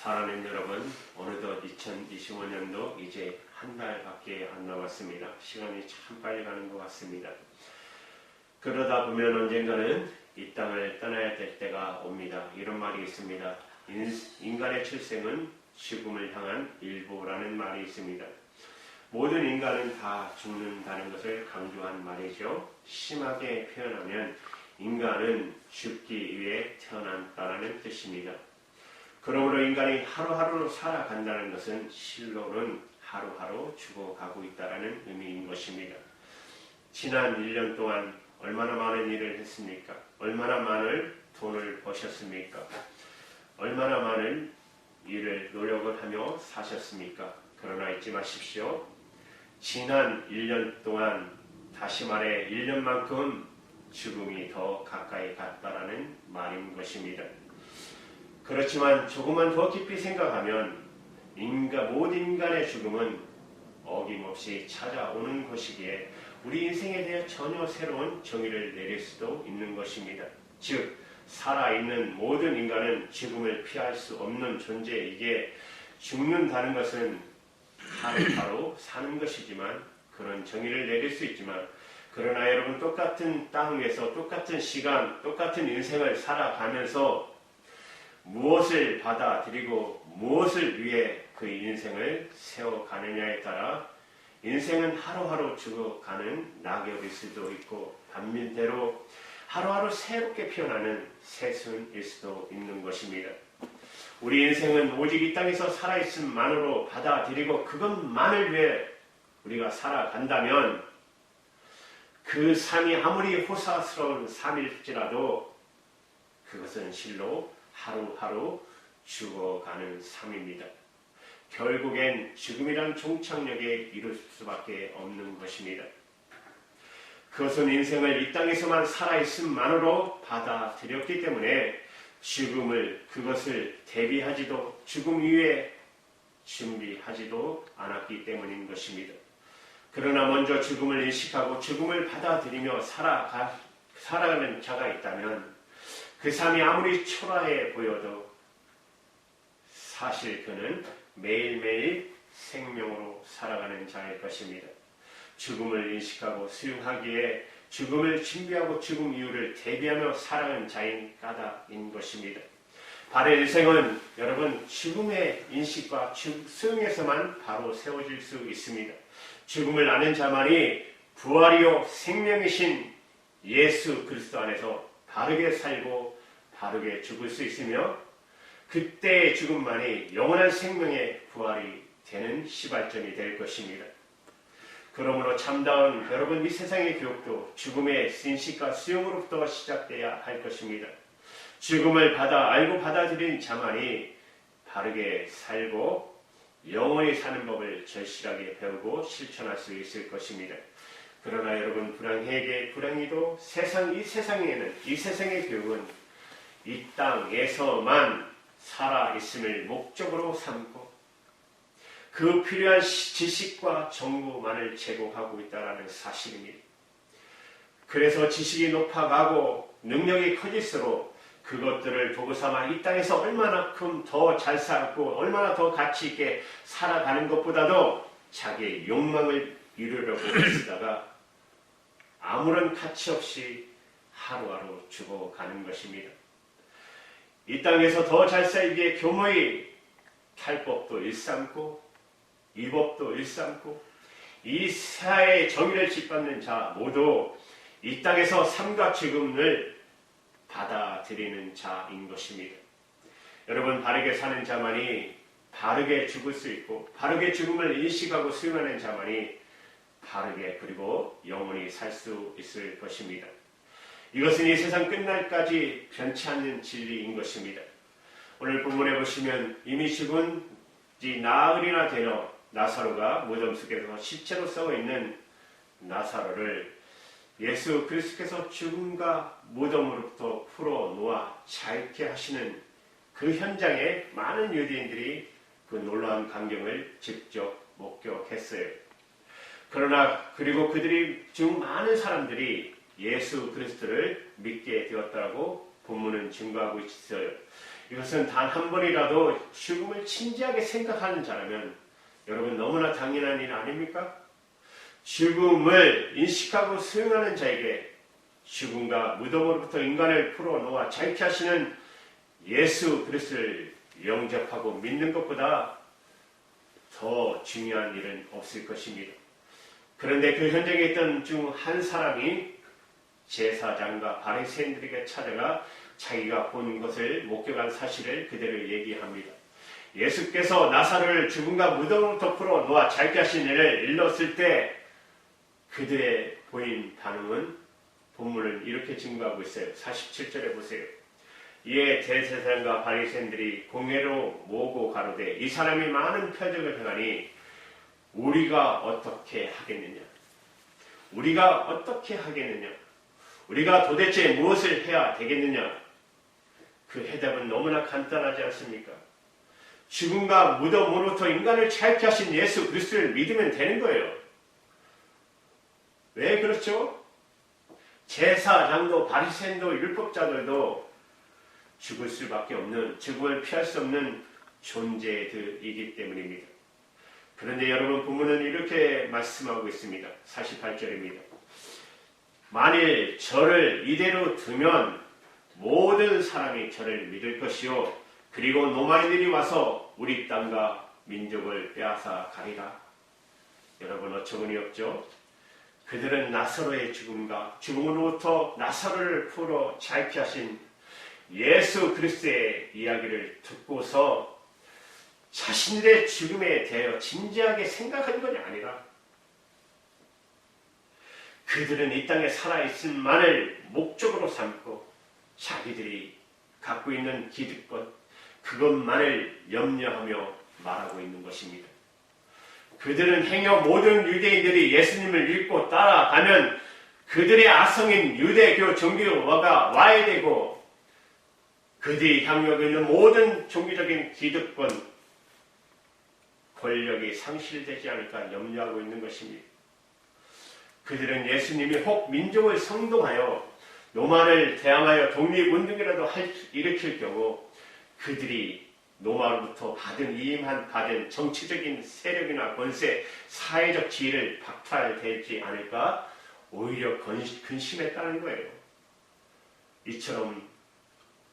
사랑하는 여러분, 어느덧 2025년도 이제 한 달밖에 안 남았습니다. 시간이 참 빨리 가는 것 같습니다. 그러다 보면 언젠가는 이 땅을 떠나야 될 때가 옵니다. 이런 말이 있습니다. 인간의 출생은 죽음을 향한 일부라는 말이 있습니다. 모든 인간은 다 죽는다는 것을 강조한 말이죠. 심하게 표현하면 인간은 죽기 위해 태어난다는 뜻입니다. 그러므로 인간이 하루하루 살아간다는 것은 실로는 하루하루 죽어가고 있다는 의미인 것입니다. 지난 1년 동안 얼마나 많은 일을 했습니까? 얼마나 많은 돈을 버셨습니까? 얼마나 많은 일을 노력을 하며 사셨습니까? 그러나 잊지 마십시오. 지난 1년 동안 다시 말해 1년만큼 죽음이 더 가까이 갔다라는 말인 것입니다. 그렇지만 조금만 더 깊이 생각하면 모든 인간의 죽음은 어김없이 찾아오는 것이기에 우리 인생에 대해 전혀 새로운 정의를 내릴 수도 있는 것입니다. 즉 살아있는 모든 인간은 죽음을 피할 수 없는 존재이기에 죽는다는 것은 하루하루 사는 것이지만 그런 정의를 내릴 수 있지만 그러나 여러분 똑같은 땅 위에서 똑같은 시간 똑같은 인생을 살아가면서 무엇을 받아들이고 무엇을 위해 그 인생을 세워가느냐에 따라 인생은 하루하루 죽어가는 낙엽일 수도 있고 반면대로 하루하루 새롭게 피어나는 새순일 수도 있는 것입니다. 우리 인생은 오직 이 땅에서 살아있음만으로 받아들이고 그것만을 위해 우리가 살아간다면 그 삶이 아무리 호사스러운 삶일지라도 그것은 실로 하루하루 죽어가는 삶입니다. 결국엔 죽음이란 종착역에 이룰 수밖에 없는 것입니다. 그것은 인생을 이 땅에서만 살아있음만으로 받아들였기 때문에 그것을 대비하지도 죽음 이후에 준비하지도 않았기 때문인 것입니다. 그러나 먼저 죽음을 인식하고 죽음을 받아들이며 살아가는 자가 있다면 그 삶이 아무리 초라해 보여도 사실 그는 매일매일 생명으로 살아가는 자일 것입니다. 죽음을 인식하고 수용하기에 죽음을 준비하고 죽음 이후를 대비하며 살아가는 자인 까닭인 것입니다. 바로 인생은 여러분 죽음의 인식과 수용에서만 바로 세워질 수 있습니다. 죽음을 아는 자만이 부활이요 생명이신 예수 그리스도 안에서 바르게 살고 바르게 죽을 수 있으며 그때의 죽음만이 영원한 생명의 부활이 되는 시발점이 될 것입니다. 그러므로 참다운 여러분 이 세상의 교육도 죽음의 인식과 수용으로부터 시작돼야 할 것입니다. 죽음을 알고 받아들인 자만이 바르게 살고 영원히 사는 법을 절실하게 배우고 실천할 수 있을 것입니다. 그러나 여러분 불행히도 이 세상의 교육은 이 땅에서만 살아있음을 목적으로 삼고 그 필요한 지식과 정보만을 제공하고 있다는 사실입니다. 그래서 지식이 높아가고 능력이 커질수록 그것들을 도구 삼아 이 땅에서 얼마나큼 더 잘 살고 얼마나 더 가치 있게 살아가는 것보다도 자기의 욕망을 이루려고 애쓰다가 아무런 가치 없이 하루하루 죽어가는 것입니다. 이 땅에서 더 잘 살기에 교모의 탈법도 일삼고 위법도 일삼고 이 사회의 정의를 짓밟는 자 모두 이 땅에서 삶과 죽음을 받아들이는 자인 것입니다. 여러분 바르게 사는 자만이 바르게 죽을 수 있고 바르게 죽음을 인식하고 수용하는 자만이 바르게 그리고 영원히 살 수 있을 것입니다. 이것은 이 세상 끝날까지 변치 않는 진리인 것입니다. 오늘 본문에 보시면 이미 죽은 지 나흘이나 되어 나사로가 무덤 속에서 시체로 썩어 있는 나사로를 예수 그리스도께서 죽음과 무덤으로부터 풀어놓아 자유케 하시는 그 현장에 많은 유대인들이 그 놀라운 광경을 직접 목격했어요. 그리고 그들이 중 많은 사람들이 예수 그리스도를 믿게 되었다고 본문은 증거하고 있어요. 이것은 단 한 번이라도 죽음을 진지하게 생각하는 자라면 여러분 너무나 당연한 일 아닙니까? 죽음을 인식하고 수용하는 자에게 죽음과 무덤으로부터 인간을 풀어놓아 자유케 하시는 예수 그리스도를 영접하고 믿는 것보다 더 중요한 일은 없을 것입니다. 그런데 그 현장에 있던 중 한 사람이 제사장과 바리새인들에게 찾아가 자기가 본 것을 목격한 사실을 그대로 얘기합니다. 예수께서 나사로를 죽음과 무덤으로부터 풀어놓아 자유케 하신 일을 일렀을 때 그들의 보인 반응은 본문을 이렇게 증거하고 있어요. 47절에 보세요. 이에 대제사장과 바리새인들이 공회로 모으고 가로되 이 사람이 많은 표적을 행하니 우리가 어떻게 하겠느냐? 우리가 어떻게 하겠느냐? 우리가 도대체 무엇을 해야 되겠느냐? 그 해답은 너무나 간단하지 않습니까? 죽음과 무덤으로부터 인간을 자유케 하신 예수 그리스도를 믿으면 되는 거예요. 왜 그렇죠? 제사장도 바리새인도 율법자들도 죽을 수밖에 없는, 죽음을 피할 수 없는 존재들이기 때문입니다. 그런데 여러분 본문은 이렇게 말씀하고 있습니다. 48절입니다. 만일 저를 이대로 두면 모든 사람이 저를 믿을 것이요 그리고 로마인들이 와서 우리 땅과 민족을 빼앗아 가리라. 여러분 어처구니 없죠? 그들은 나사로의 죽음과 죽음으로부터 나사로를 풀어 자유케 하신 예수 그리스도의 이야기를 듣고서 자신들의 죽음에 대하여 진지하게 생각한 것이 아니라 그들은 이 땅에 살아있음만을 목적으로 삼고 자기들이 갖고 있는 기득권 그것만을 염려하며 말하고 있는 것입니다. 그들은 행여 모든 유대인들이 예수님을 믿고 따라가면 그들의 아성인 유대교 종교가 와야 되고 그들이 향유하고 있는 모든 종교적인 기득권 권력이 상실되지 않을까 염려하고 있는 것입니다. 그들은 예수님이 혹 민족을 선동하여 로마를 대항하여 독립운동이라도 일으킬 경우 그들이 로마로부터 받은 정치적인 세력이나 권세, 사회적 지위를 박탈되지 않을까 오히려 근심했다는 거예요. 이처럼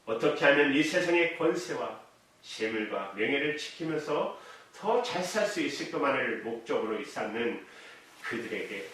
어떻게 하면 이 세상의 권세와 재물과 명예를 지키면서 더 잘 살 수 있을 것만을 목적으로 삼는 그들에게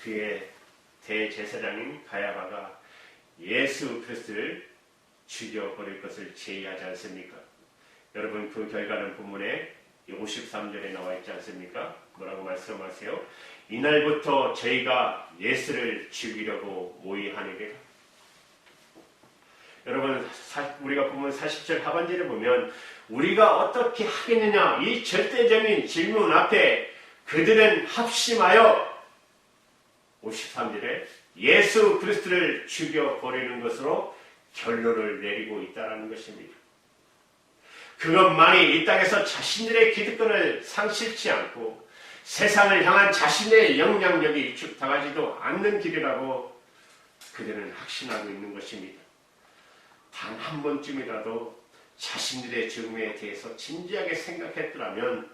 그의 대제사장인 가야바가 예수 그리스도를 죽여버릴 것을 제의하지 않습니까? 여러분 그 결과는 본문에 53절에 나와 있지 않습니까? 뭐라고 말씀하세요? 이날부터 저희가 예수를 죽이려고 모의하느니라. 여러분 우리가 보면 40절 하반절에 보면 우리가 어떻게 하겠느냐 이 절대적인 질문 앞에 그들은 합심하여 53절에 예수 그리스도를 죽여버리는 것으로 결론을 내리고 있다는 것입니다. 그것만이 이 땅에서 자신들의 기득권을 상실치 않고 세상을 향한 자신의 영향력이 위축당하지도 않는 길이라고 그들은 확신하고 있는 것입니다. 단 한 번쯤이라도 자신들의 죽음에 대해서 진지하게 생각했더라면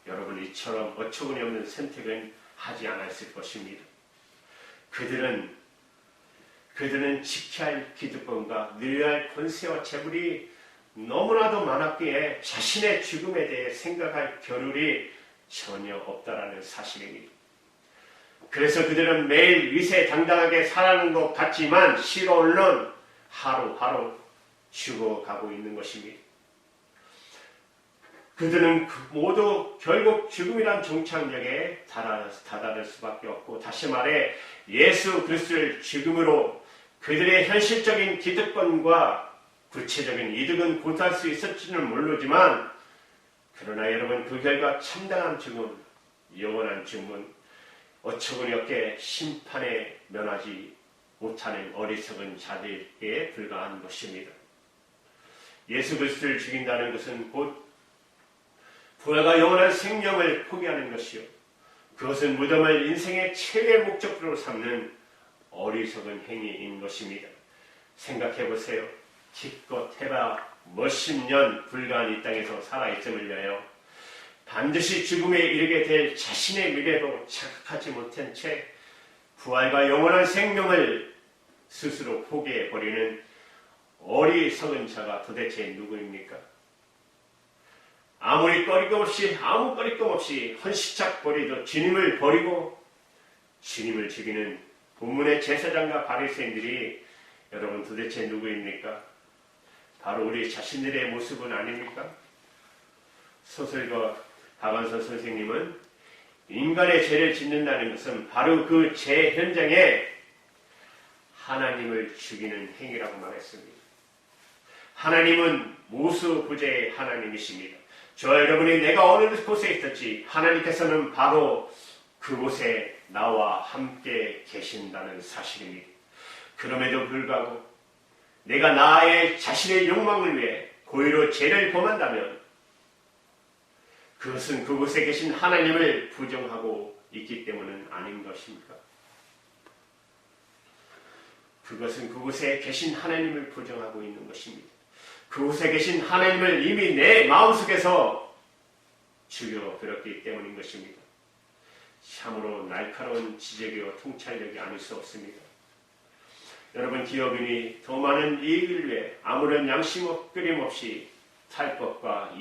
여러분 이처럼 어처구니 없는 선택은 하지 않았을 것입니다. 그들은 지켜야 할 기득권과 누려야 할 권세와 재물이 너무나도 많았기에 자신의 죽음에 대해 생각할 겨를이 전혀 없다라는 사실입니다. 그래서 그들은 매일 위세당당하게 살아가는 것 같지만 실로는 하루하루 죽어가고 있는 것입니다. 그들은 모두 결국 죽음이란 종착역에 다다를 수밖에 없고 다시 말해 예수 그리스도를 죽음으로 그들의 현실적인 기득권과 구체적인 이득은 구할 수 있을지는 모르지만 그러나 여러분 그 결과 참담한 죽음, 영원한 죽음은 어처구니 없게 심판에 면하지 못하는 어리석은 자들에게 불과한 것입니다. 예수 그리스도를 죽인다는 것은 곧 부활과 영원한 생명을 포기하는 것이요 그것은 무덤을 인생의 최대 목적으로 삼는 어리석은 행위인 것입니다. 생각해 보세요. 기껏 해봐 몇십 년 불과한 이 땅에서 살아있음을 위하여 반드시 죽음에 이르게 될 자신의 미래도 자각하지 못한 채 부활과 영원한 생명을 스스로 포기해버리는 어리석은 자가 도대체 누구입니까? 아무 거리낌 없이 헌시짝거리도 주님을 버리고 주님을 죽이는 본문의 제사장과 바리새인들이 여러분 도대체 누구입니까? 바로 우리 자신들의 모습은 아닙니까? 소설가 박완서 선생님은 인간의 죄를 짓는다는 것은 바로 그 죄 현장에 하나님을 죽이는 행위라고 말했습니다. 하나님은 무수부재의 하나님이십니다. 저와 여러분이 내가 어느 곳에 있었지 하나님께서는 바로 그곳에 나와 함께 계신다는 사실입니다. 그럼에도 불구하고 내가 나의 자신의 욕망을 위해 고의로 죄를 범한다면 그것은 그곳에 계신 하나님을 부정하고 있기 때문은 아닌 것입니까? 그것은 그곳에 계신 하나님을 부정하고 있는 것입니다. 그곳에 계신 하나님을 이미 내 마음속에서 죽여버렸기 때문인 것입니다. 참으로 날카로운 지적이요 통찰력이 아닐 수 없습니다. 여러분 기업인이 더 많은 이익을 위해 아무런 양심 끊임없이 탈법과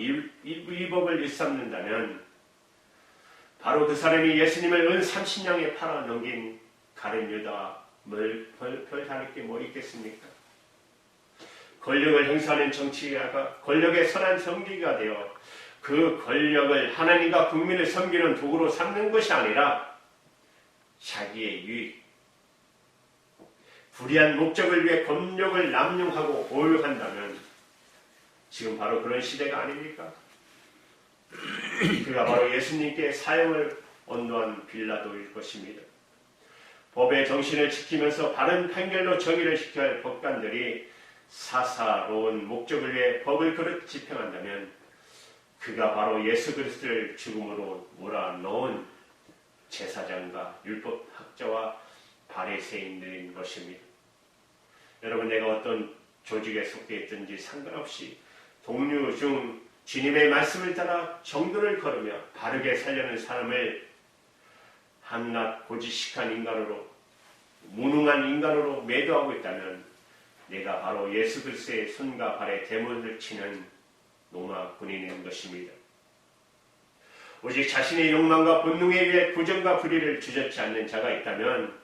위법을 일삼는다면 바로 그 사람이 예수님을 은 30냥에 팔아 넘긴 가룟 유다와 별 다를 게 뭐 있겠습니까? 권력을 행사하는 정치가가 권력의 선한 성기가 되어 그 권력을 하나님과 국민을 섬기는 도구로 삼는 것이 아니라 자기의 유익, 불의한 목적을 위해 권력을 남용하고 보유한다면 지금 바로 그런 시대가 아닙니까? 그가 바로 예수님께 사형을 언도한 빌라도일 것입니다. 법의 정신을 지키면서 바른 판결로 정의를 지켜야 할 법관들이 사사로운 목적을 위해 법을 그릇 집행한다면 그가 바로 예수 그리스도를 죽음으로 몰아넣은 제사장과 율법학자와 바리새인들인 것입니다. 여러분 내가 어떤 조직에 속해 있든지 상관없이 동료 중 주님의 말씀을 따라 정도를 걸으며 바르게 살려는 사람을 한낱 고지식한 인간으로 무능한 인간으로 매도하고 있다면 내가 바로 예수 그리스도의 손과 발에 대문을 치는 노마 군인인 것입니다. 오직 자신의 욕망과 본능에 의해 부정과 불의를 주저치 않는 자가 있다면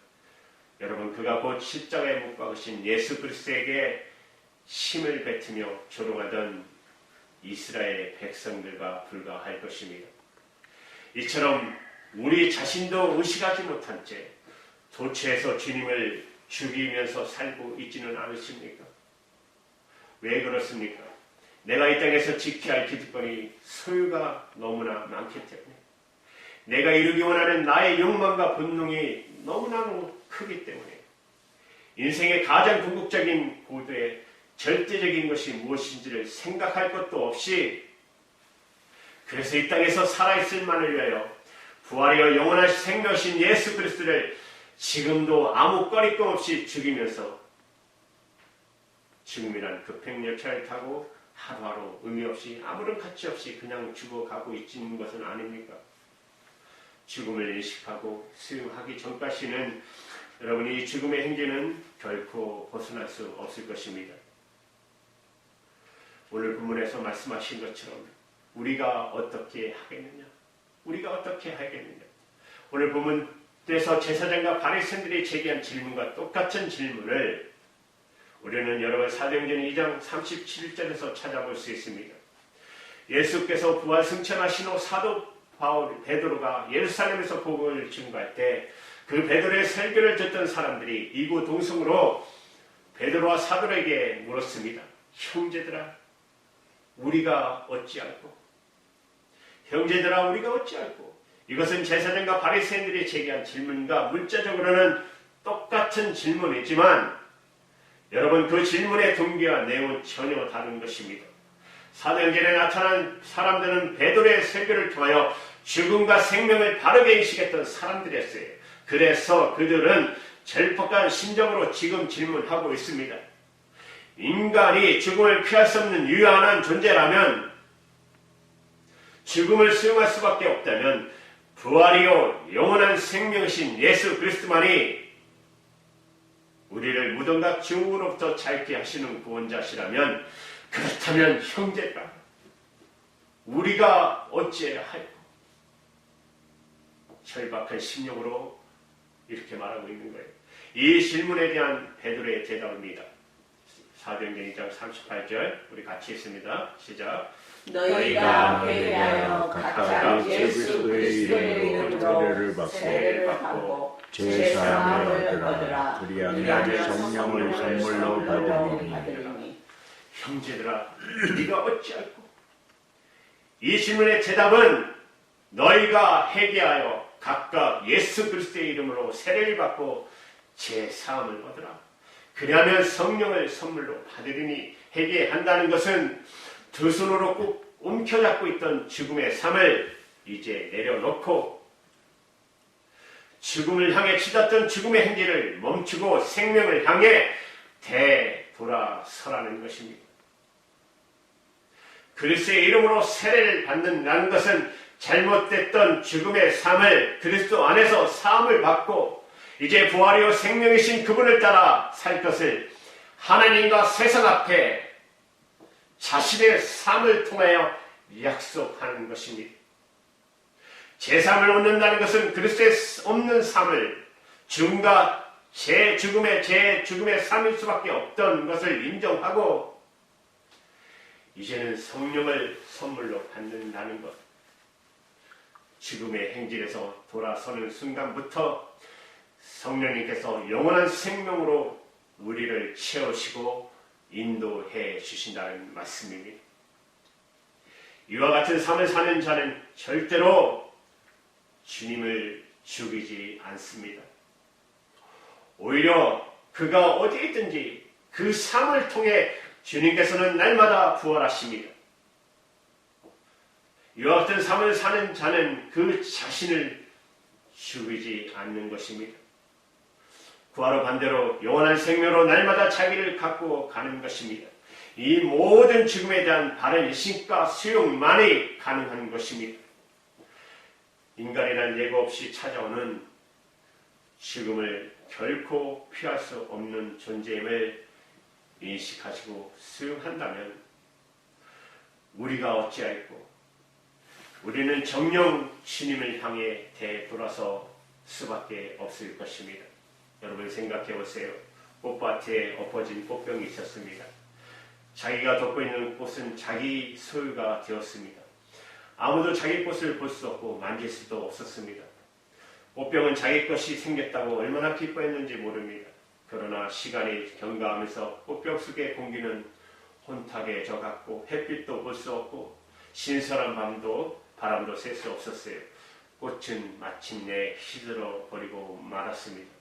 여러분 그가 곧 십자가에 못 박으신 예수 그리스도에게 힘을 뱉으며 조롱하던 이스라엘 백성들과 불과할 것입니다. 이처럼 우리 자신도 의식하지 못한 채 도처에서 주님을 죽이면서 살고 있지는 않으십니까? 왜 그렇습니까? 내가 이 땅에서 지켜야 할 기득권이 소유가 너무나 많기 때문에 내가 이루기 원하는 나의 욕망과 본능이 너무나도 크기 때문에 인생의 가장 궁극적인 고도의 절대적인 것이 무엇인지를 생각할 것도 없이 그래서 이 땅에서 살아있을 만을 위하여 부활이여 영원한 생명이신 예수 그리스도를 지금도 아무 꺼리낌 없이 죽이면서 죽음이란 급행열차를 타고 하루하루 의미 없이 아무런 가치 없이 그냥 죽어가고 있는 것은 아닙니까? 죽음을 인식하고 수용하기 전까지는 여러분이 이 죽음의 행진은 결코 벗어날 수 없을 것입니다. 오늘 본문에서 말씀하신 것처럼 우리가 어떻게 하겠느냐? 우리가 어떻게 하겠느냐? 오늘 본문에서 제사장과 바리새인들이 제기한 질문과 똑같은 질문을 우리는 여러분 사도행전 2장 37절에서 찾아볼 수 있습니다. 예수께서 부활 승천하신 후 사도 베드로가 예루살렘에서 복음을 증거할 때 그 베드로의 설교를 듣던 사람들이 이구 동성으로 베드로와 사도에게 물었습니다. 형제들아 우리가 어찌할꼬? 형제들아 우리가 어찌할꼬? 이것은 제사장과 바리새인들이 제기한 질문과 문자적으로는 똑같은 질문이지만 여러분 그 질문의 동기와 내용은 전혀 다른 것입니다. 사도행전에 나타난 사람들은 베드로의 설교를 통하여 죽음과 생명을 바르게 인식했던 사람들이었어요. 그래서 그들은 절박한 심정으로 지금 질문하고 있습니다. 인간이 죽음을 피할 수 없는 유한한 존재라면, 죽음을 수용할 수밖에 없다면 부활이요 영원한 생명이신 예수 그리스도만이 우리를 무덤과 지옥으로부터 자유케 하시는 구원자시라면, 그렇다면 형제들아, 우리가 어찌해야 할까? 절박한 심령으로 이렇게 말하고 있는 거예요. 이 질문에 대한 베드로의 대답입니다. 사도행전 2장 38절 우리 같이 읽습니다. 시작. 너희가 회개하여 각각 예수 그리스도의 이름으로 세례를 받고 죄사함을 얻으라. 그리하면 성령을 선물로 받으리니. 형제들아, 우리가 어찌할꼬? 이 질문의 대답은 너희가 회개하여 각각 예수 그리스도의 이름으로 세례를 받고 죄사함을 얻으라. 그리하면 성령을 선물로 받으리니. 회개한다는 것은 두 손으로 꼭 움켜잡고 있던 죽음의 삶을 이제 내려놓고 죽음을 향해 치닫던 죽음의 행진을 멈추고 생명을 향해 되돌아서라는 것입니다. 그리스도의 이름으로 세례를 받는다는 것은 잘못됐던 죽음의 삶을 그리스도 안에서 사함을 받고 이제 부활이요 생명이신 그분을 따라 살 것을 하나님과 세상 앞에 자신의 삶을 통하여 약속하는 것입니다. 제 삶을 얻는다는 것은 그리스도의 없는 삶을 죽음과 죽음의 삶일 수밖에 없던 것을 인정하고 이제는 성령을 선물로 받는다는 것. 죽음의 행진에서 돌아서는 순간부터 성령님께서 영원한 생명으로 우리를 채우시고 인도해 주신다는 말씀입니다. 이와 같은 삶을 사는 자는 절대로 주님을 죽이지 않습니다. 오히려 그가 어디에 있든지 그 삶을 통해 주님께서는 날마다 부활하십니다. 이와 같은 삶을 사는 자는 그 자신을 죽이지 않는 것입니다. 그와로 반대로 영원한 생명으로 날마다 자기를 갖고 가는 것입니다. 이 모든 죽음에 대한 바른 인식과 수용만이 가능한 것입니다. 인간이란 예고 없이 찾아오는 죽음을 결코 피할 수 없는 존재임을 인식하시고 수용한다면 우리가 어찌할꼬? 우리는 정녕 주님을 향해 되돌아서 수밖에 없을 것입니다. 여러분 생각해 보세요. 꽃밭에 엎어진 꽃병이 있었습니다. 자기가 덮고 있는 꽃은 자기 소유가 되었습니다. 아무도 자기 꽃을 볼 수 없고 만질 수도 없었습니다. 꽃병은 자기 것이 생겼다고 얼마나 기뻐했는지 모릅니다. 그러나 시간이 경과하면서 꽃병 속의 공기는 혼탁해져 갔고 햇빛도 볼 수 없고 신선한 바람도 쐴 수 없었어요. 꽃은 마침내 시들어 버리고 말았습니다.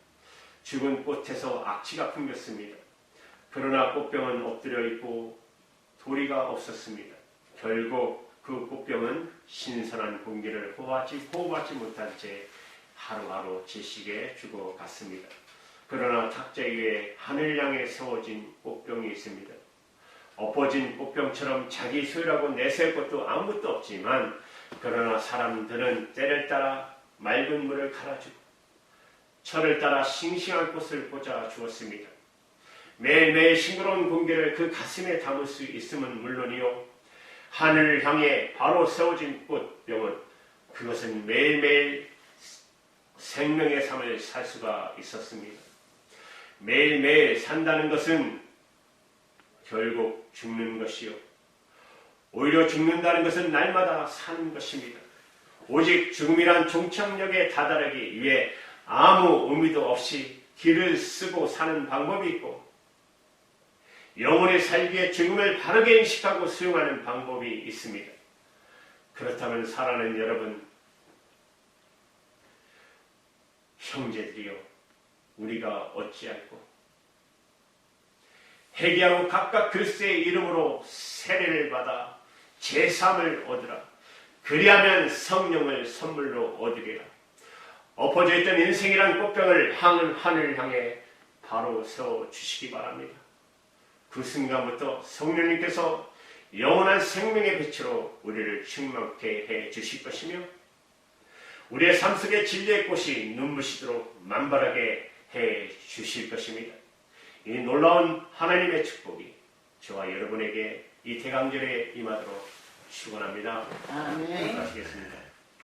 죽은 꽃에서 악취가 풍겼습니다. 그러나 꽃병은 엎드려 있고 도리가 없었습니다. 결국 그 꽃병은 신선한 공기를 호흡하지 못한 채 하루하루 지식에 죽어갔습니다. 그러나 탁자 위에 하늘 향해 세워진 꽃병이 있습니다. 엎어진 꽃병처럼 자기 소유라고 내세울 것도 아무것도 없지만 그러나 사람들은 때를 따라 맑은 물을 갈아주고 철을 따라 싱싱한 꽃을 꽂아 주었습니다. 매일매일 싱그러운 공기를 그 가슴에 담을 수 있음은 물론이요 하늘을 향해 바로 세워진 꽃병은 그것은 매일매일 생명의 삶을 살 수가 있었습니다. 매일매일 산다는 것은 결국 죽는 것이요 오히려 죽는다는 것은 날마다 사는 것입니다. 오직 죽음이란 종착역에 다다르기 위해 아무 의미도 없이 길을 쓰고 사는 방법이 있고 영원히 살기에 죽음을 바르게 인식하고 수용하는 방법이 있습니다. 그렇다면 사랑하는 여러분, 형제들이여, 우리가 어찌할꼬? 회개하고 각각 그리스도의 이름으로 세례를 받아 제사함을 얻으라. 그리하면 성령을 선물로 얻으리라. 엎어져 있던 인생이란 꽃병을 하늘을 향해 바로 세워주시기 바랍니다. 그 순간부터 성령님께서 영원한 생명의 빛으로 우리를 충만케 해 주실 것이며 우리의 삶 속에 진리의 꽃이 눈부시도록 만발하게 해 주실 것입니다. 이 놀라운 하나님의 축복이 저와 여러분에게 이 대강절에 임하도록 축원합니다. 아멘. 기도하시겠습니다.